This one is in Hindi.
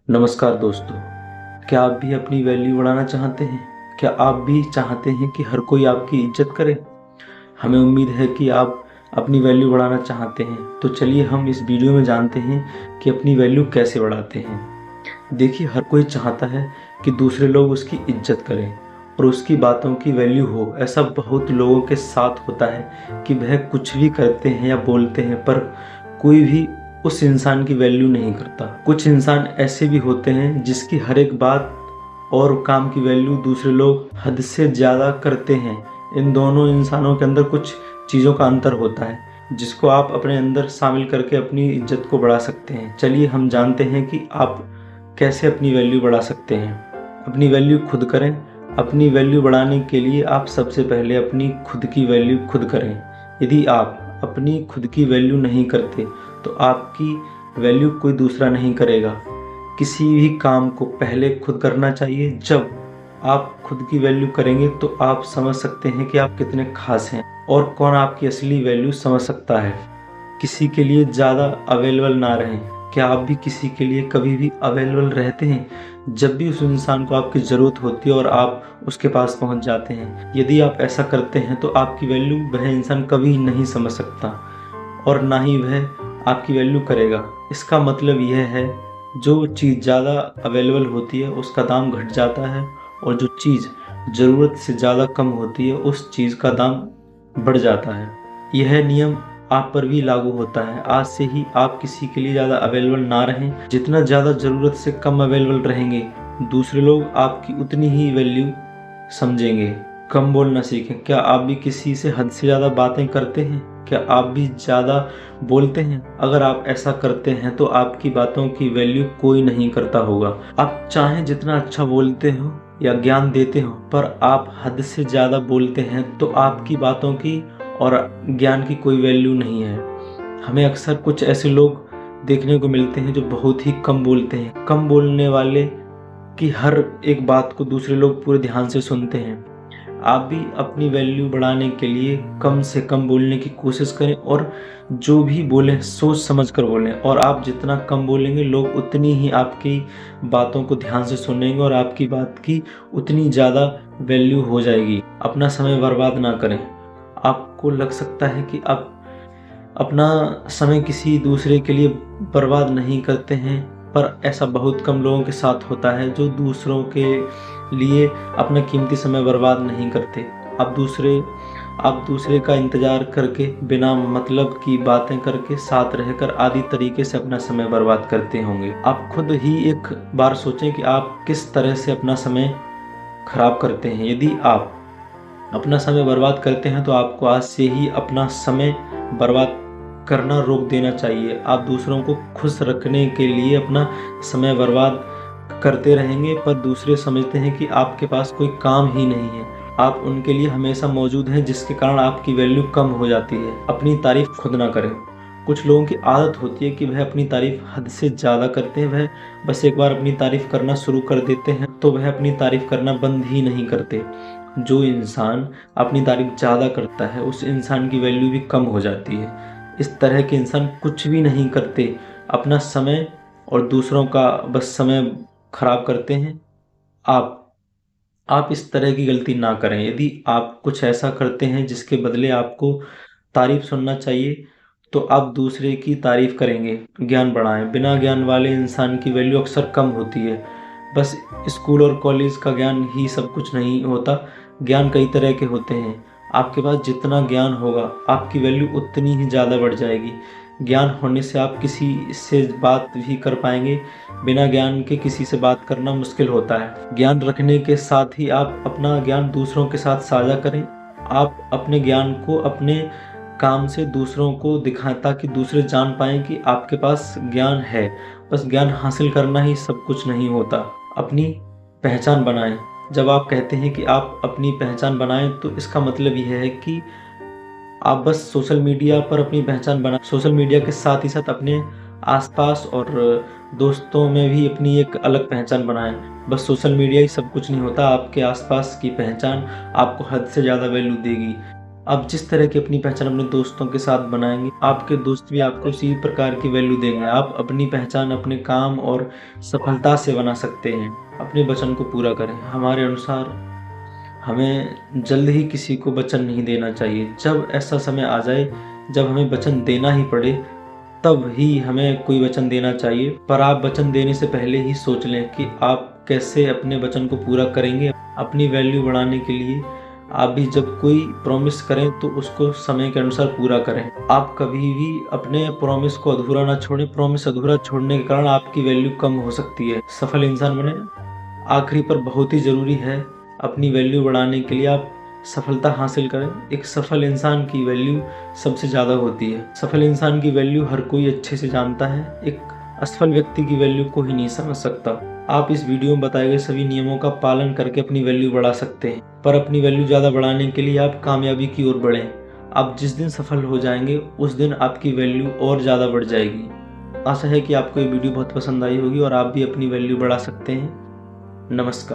नमस्कार दोस्तों, क्या आप भी अपनी वैल्यू बढ़ाना चाहते हैं? क्या आप भी चाहते हैं कि हर कोई आपकी इज्जत करे? हमें उम्मीद है कि आप अपनी वैल्यू बढ़ाना चाहते हैं। तो चलिए हम इस वीडियो में जानते हैं कि अपनी वैल्यू कैसे बढ़ाते हैं। देखिए, हर कोई चाहता है कि दूसरे लोग उसकी इज्जत करें और उसकी बातों की वैल्यू हो। ऐसा बहुत लोगों के साथ होता है कि वह कुछ भी करते हैं या बोलते हैं, पर कोई भी उस इंसान की वैल्यू नहीं करता। कुछ इंसान ऐसे भी होते हैं जिसकी हर एक बात और काम की वैल्यू दूसरे लोग हद से ज़्यादा करते हैं। इन दोनों इंसानों के अंदर कुछ चीज़ों का अंतर होता है जिसको आप अपने अंदर शामिल करके अपनी इज्जत को बढ़ा सकते हैं। चलिए हम जानते हैं कि आप कैसे अपनी वैल्यू बढ़ा सकते हैं। अपनी वैल्यू खुद करें। अपनी वैल्यू बढ़ाने के लिए आप सबसे पहले अपनी खुद की वैल्यू खुद करें। यदि आप अपनी खुद की वैल्यू नहीं करते तो आपकी वैल्यू कोई दूसरा नहीं करेगा। किसी भी काम को पहले खुद करना चाहिए। जब आप खुद की वैल्यू करेंगे तो आप समझ सकते हैं कि आप कितने खास हैं और कौन आपकी असली वैल्यू समझ सकता है। किसी के लिए ज़्यादा अवेलेबल ना रहें। क्या आप भी किसी के लिए कभी भी अवेलेबल रहते हैं? जब भी उस इंसान को आपकी ज़रूरत होती है और आप उसके पास पहुंच जाते हैं। यदि आप ऐसा करते हैं तो आपकी वैल्यू वह इंसान कभी नहीं समझ सकता और ना ही वह आपकी वैल्यू करेगा। इसका मतलब यह है, जो चीज़ ज़्यादा अवेलेबल होती है उसका दाम घट जाता है और जो चीज़ ज़रूरत से ज़्यादा कम होती है उस चीज़ का दाम बढ़ जाता है। यह नियम आप पर भी लागू होता है। आज से ही आप किसी के लिए ज़्यादा अवेलेबल ना रहें। जितना ज़्यादा ज़रूरत से कम अवेलेबल रहेंगे, दूसरे लोग आपकी उतनी ही वैल्यू समझेंगे। कम बोलना सीखें। क्या आप भी किसी से हद से ज़्यादा बातें करते हैं? क्या आप भी ज़्यादा बोलते हैं? अगर आप ऐसा करते हैं तो आपकी बातों की वैल्यू कोई नहीं करता होगा। आप चाहे जितना अच्छा बोलते हो या ज्ञान देते हो, पर आप हद से ज़्यादा बोलते हैं तो आपकी बातों की और ज्ञान की कोई वैल्यू नहीं है। हमें अक्सर कुछ ऐसे लोग देखने को मिलते हैं जो बहुत ही कम बोलते हैं। कम बोलने वाले की हर एक बात को दूसरे लोग पूरे ध्यान से सुनते हैं। आप भी अपनी वैल्यू बढ़ाने के लिए कम से कम बोलने की कोशिश करें और जो भी बोलें सोच समझ कर बोलें। और आप जितना कम बोलेंगे, लोग उतनी ही आपकी बातों को ध्यान से सुनेंगे और आपकी बात की उतनी ज़्यादा वैल्यू हो जाएगी। अपना समय बर्बाद ना करें। आपको लग सकता है कि आप अपना समय किसी दूसरे के लिए बर्बाद नहीं करते हैं, पर ऐसा बहुत कम लोगों के साथ होता है जो दूसरों के लिए अपना कीमती समय बर्बाद नहीं करते। आप दूसरे का इंतज़ार करके, बिना मतलब की बातें करके, साथ रहकर आदि तरीके से अपना समय बर्बाद करते होंगे। आप खुद ही एक बार सोचें कि आप किस तरह से अपना समय खराब करते हैं। यदि आप अपना समय बर्बाद करते हैं तो आपको आज से ही अपना समय बर्बाद करना रोक देना चाहिए। आप दूसरों को खुश रखने के लिए अपना समय बर्बाद करते रहेंगे, पर दूसरे समझते हैं कि आपके पास कोई काम ही नहीं है। आप उनके लिए हमेशा मौजूद हैं, जिसके कारण आपकी वैल्यू कम हो जाती है। अपनी तारीफ खुद ना करें। कुछ लोगों की आदत होती है कि वह अपनी तारीफ हद से ज़्यादा करते हैं। वह बस एक बार अपनी तारीफ करना शुरू कर देते हैं तो वह अपनी तारीफ करना बंद ही नहीं करते। जो इंसान अपनी तारीफ ज़्यादा करता है उस इंसान की वैल्यू भी कम हो जाती है। इस तरह के इंसान कुछ भी नहीं करते, अपना समय और दूसरों का बस समय खराब करते हैं। आप आप इस तरह की गलती ना करें। यदि आप कुछ ऐसा करते हैं जिसके बदले आपको तारीफ सुनना चाहिए, तो आप दूसरे की तारीफ करेंगे। ज्ञान बढ़ाएं। बिना ज्ञान वाले इंसान की वैल्यू अक्सर कम होती है। बस स्कूल और कॉलेज का ज्ञान ही सब कुछ नहीं होता। ज्ञान कई तरह के होते हैं। आपके पास जितना ज्ञान होगा, आपकी वैल्यू उतनी ही ज़्यादा बढ़ जाएगी। ज्ञान होने से आप किसी से बात भी कर पाएंगे। बिना ज्ञान के किसी से बात करना मुश्किल होता है। ज्ञान रखने के साथ ही आप अपना ज्ञान दूसरों के साथ साझा करें। आप अपने ज्ञान को अपने काम से दूसरों को दिखाएं ताकि दूसरे जान पाएं कि आपके पास ज्ञान है। बस ज्ञान हासिल करना ही सब कुछ नहीं होता। अपनी पहचान बनाएं। जब आप कहते हैं कि आप अपनी पहचान बनाएं तो इसका मतलब यह है कि आप बस सोशल मीडिया पर अपनी पहचान बना सोशल मीडिया के साथ ही साथ अपने आसपास और दोस्तों में भी अपनी एक अलग पहचान बनाएं। बस सोशल मीडिया ही सब कुछ नहीं होता। आपके आसपास की पहचान आपको हद से ज़्यादा वैल्यू देगी। आप जिस तरह की अपनी पहचान अपने दोस्तों के साथ बनाएंगे, आपके दोस्त भी आपको इसी प्रकार की वैल्यू देंगे। आप अपनी पहचान अपने काम और सफलता से बना सकते हैं। अपने वचन को पूरा करें। हमारे अनुसार हमें जल्द ही किसी को वचन नहीं देना चाहिए। जब ऐसा समय आ जाए जब हमें वचन देना ही पड़े, तब ही हमें कोई वचन देना चाहिए। पर आप वचन देने से पहले ही सोच लें कि आप कैसे अपने वचन को पूरा करेंगे। अपनी वैल्यू बढ़ाने के लिए आप भी जब कोई प्रॉमिस करें तो उसको समय के अनुसार पूरा करें। आप कभी भी अपने प्रॉमिस को अधूरा ना छोड़ें। प्रॉमिस अधूरा छोड़ने के कारण आपकी वैल्यू कम हो सकती है। सफल इंसान बने। आखिरी पर बहुत ही ज़रूरी है, अपनी वैल्यू बढ़ाने के लिए आप सफलता हासिल करें। एक सफल इंसान की वैल्यू सबसे ज़्यादा होती है। सफल इंसान की वैल्यू हर कोई अच्छे से जानता है। एक असफल व्यक्ति की वैल्यू को ही नहीं समझ सकता। आप इस वीडियो में बताए गए सभी नियमों का पालन करके अपनी वैल्यू बढ़ा सकते हैं। पर अपनी वैल्यू ज़्यादा बढ़ाने के लिए आप कामयाबी की ओर बढ़ें। आप जिस दिन सफल हो जाएंगे उस दिन आपकी वैल्यू और ज़्यादा बढ़ जाएगी। आशा है कि आपको ये वीडियो बहुत पसंद आई होगी और आप भी अपनी वैल्यू बढ़ा सकते हैं। नमस्कार।